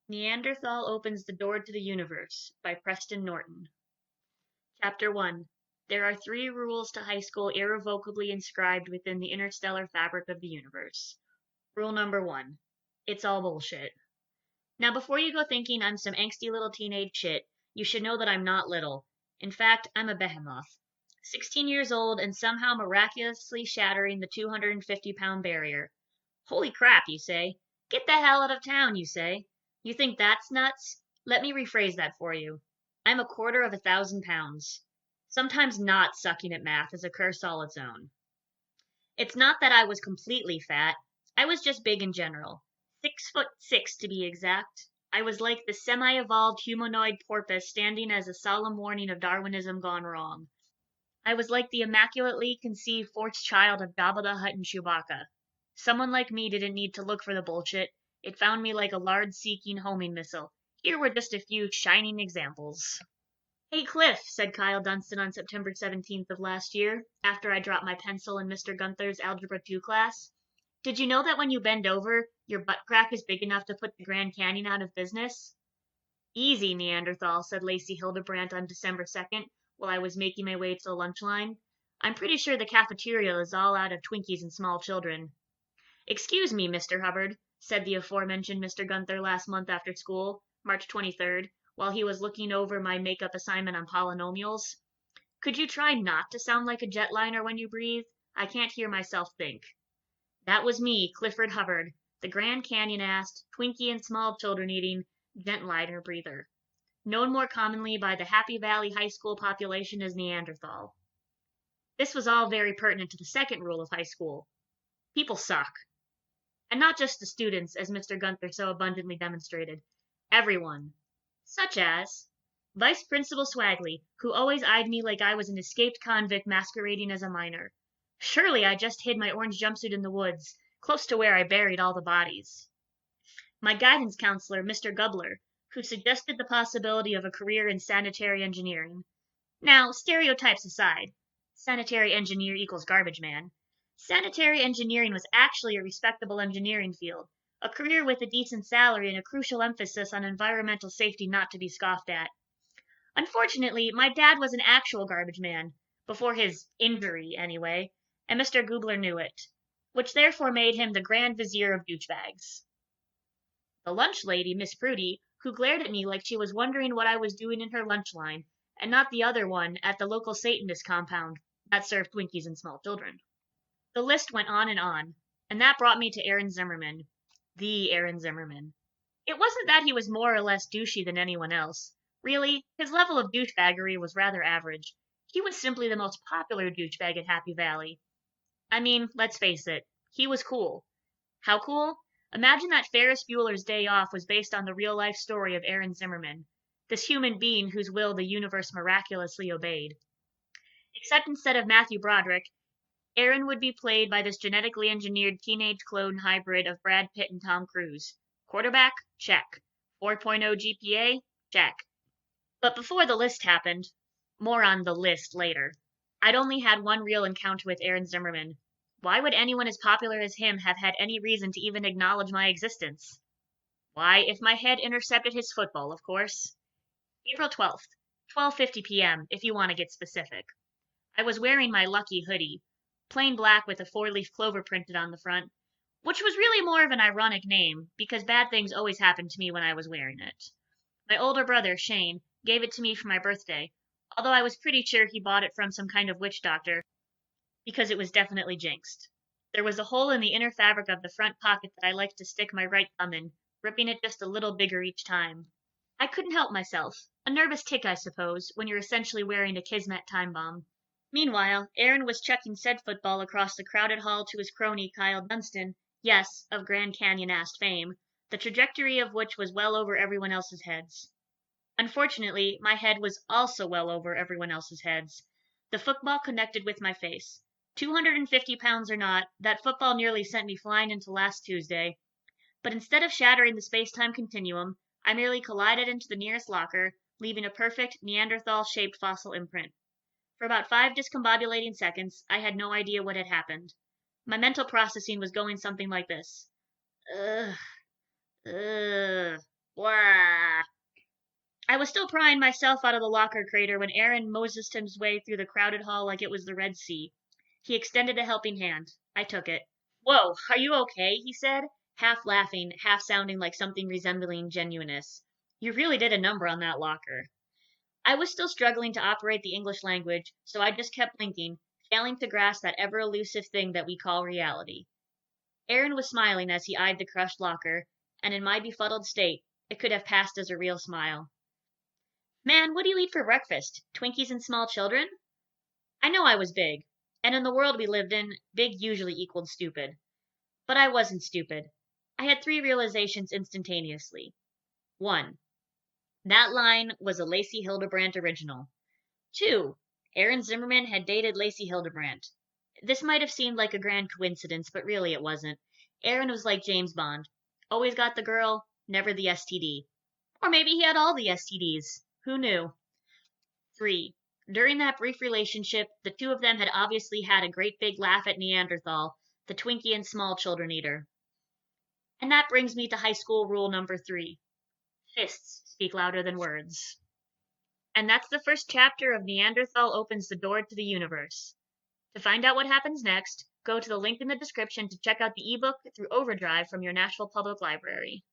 Neanderthal Opens the Door to the Universe by Preston Norton. Chapter 1. There are 3 rules to high school irrevocably inscribed within the interstellar fabric of the universe. Rule number 1. It's all bullshit. Now, before you go thinking I'm some angsty little teenage shit, you should know that I'm not little. In fact, I'm a behemoth. 16 years old and somehow miraculously shattering the 250-pound barrier. Holy crap, you say. Get the hell out of town, you say. You think that's nuts? Let me rephrase that for you. I'm 1,250 pounds. Sometimes not sucking at math is a curse all its own. It's not that I was completely fat. I was just big in general. 6'6" to be exact. I was like the semi-evolved humanoid porpoise standing as a solemn warning of Darwinism gone wrong. I was like the immaculately conceived fourth child of Jabba the Hutt and Chewbacca. Someone like me didn't need to look for the bullshit. It found me like a lard-seeking homing missile. Here were just a few shining examples. "Hey, Cliff," said Kyle Dunstan on September 17th of last year, after I dropped my pencil in Mr. Gunther's Algebra 2 class. "Did you know that when you bend over, your butt crack is big enough to put the Grand Canyon out of business?" "Easy, Neanderthal," said Lacey Hildebrandt on December 2nd, while I was making my way to the lunch line. "I'm pretty sure the cafeteria is all out of Twinkies and small children." "Excuse me, Mr. Hubbard," said the aforementioned Mr. Gunther last month after school, March 23rd, while he was looking over my makeup assignment on polynomials. "Could you try not to sound like a jetliner when you breathe? I can't hear myself think." That was me, Clifford Hubbard, the Grand Canyon-assed, Twinkie and small children-eating, jetliner breather, known more commonly by the Happy Valley High School population as Neanderthal. This was all very pertinent to the second rule of high school. People suck. And not just the students, as Mr. Gunther so abundantly demonstrated. Everyone. Such as Vice Principal Swagley, who always eyed me like I was an escaped convict masquerading as a minor. Surely I just hid my orange jumpsuit in the woods, close to where I buried all the bodies. My guidance counselor, Mr. Gubler, who suggested the possibility of a career in sanitary engineering. Now, stereotypes aside, sanitary engineer equals garbage man. Sanitary engineering was actually a respectable engineering field, a career with a decent salary and a crucial emphasis on environmental safety not to be scoffed at. Unfortunately, my dad was an actual garbage man, before his injury, anyway, and Mr. Gubler knew it, which therefore made him the Grand Vizier of douchebags. The lunch lady, Miss Prudy, who glared at me like she was wondering what I was doing in her lunch line, and not the other one at the local Satanist compound that served Twinkies and small children. The list went on, and that brought me to Aaron Zimmerman. The Aaron Zimmerman. It wasn't that he was more or less douchey than anyone else. Really, his level of douchebaggery was rather average. He was simply the most popular douchebag at Happy Valley. I mean, let's face it, he was cool. How cool? Imagine that Ferris Bueller's Day Off was based on the real-life story of Aaron Zimmerman, this human being whose will the universe miraculously obeyed. Except instead of Matthew Broderick, Aaron would be played by this genetically engineered teenage clone hybrid of Brad Pitt and Tom Cruise. Quarterback? Check. 4.0 GPA? Check. But before the list happened, more on the list later, I'd only had one real encounter with Aaron Zimmerman. Why would anyone as popular as him have had any reason to even acknowledge my existence? Why, if my head intercepted his football, of course. April 12th, 12:50 p.m., if you want to get specific. I was wearing my lucky hoodie, plain black with a 4-leaf clover printed on the front, which was really more of an ironic name, because bad things always happened to me when I was wearing it. My older brother, Shane, gave it to me for my birthday, although I was pretty sure he bought it from some kind of witch doctor, because it was definitely jinxed. There was a hole in the inner fabric of the front pocket that I liked to stick my right thumb in, ripping it just a little bigger each time. I couldn't help myself. A nervous tick, I suppose, when you're essentially wearing a Kismet time bomb. Meanwhile, Aaron was chucking said football across the crowded hall to his crony Kyle Dunstan, yes, of Grand Canyon-assed fame, the trajectory of which was well over everyone else's heads. Unfortunately, my head was also well over everyone else's heads. The football connected with my face. 250 pounds or not, that football nearly sent me flying into last Tuesday. But instead of shattering the space-time continuum, I merely collided into the nearest locker, leaving a perfect Neanderthal-shaped fossil imprint. For about 5 discombobulating seconds, I had no idea what had happened. My mental processing was going something like this. Ugh. Blah. was still prying myself out of the locker crater when Aaron mosesed his way through the crowded hall like it was the Red Sea. He extended a helping hand. I took it. "Whoa, are you okay?" he said, half laughing, half sounding like something resembling genuineness. "You really did a number on that locker." I was still struggling to operate the English language, so I just kept blinking, failing to grasp that ever elusive thing that we call reality. Aaron was smiling as he eyed the crushed locker, and in my befuddled state, it could have passed as a real smile. "Man, what do you eat for breakfast? Twinkies and small children?" I know I was big, and in the world we lived in, big usually equaled stupid. But I wasn't stupid. I had 3 realizations instantaneously. 1. That line was a Lacey Hildebrandt original. 2. Aaron Zimmerman had dated Lacey Hildebrandt. This might have seemed like a grand coincidence, but really it wasn't. Aaron was like James Bond. Always got the girl, never the STD. Or maybe he had all the STDs. Who knew? 3. During that brief relationship, the two of them had obviously had a great big laugh at Neanderthal, the Twinkie and small children eater. And that brings me to high school rule number 3. Fists speak louder than words. And that's the first chapter of Neanderthal Opens the Door to the Universe. To find out what happens next, go to the link in the description to check out the ebook through Overdrive from your Nashville Public Library.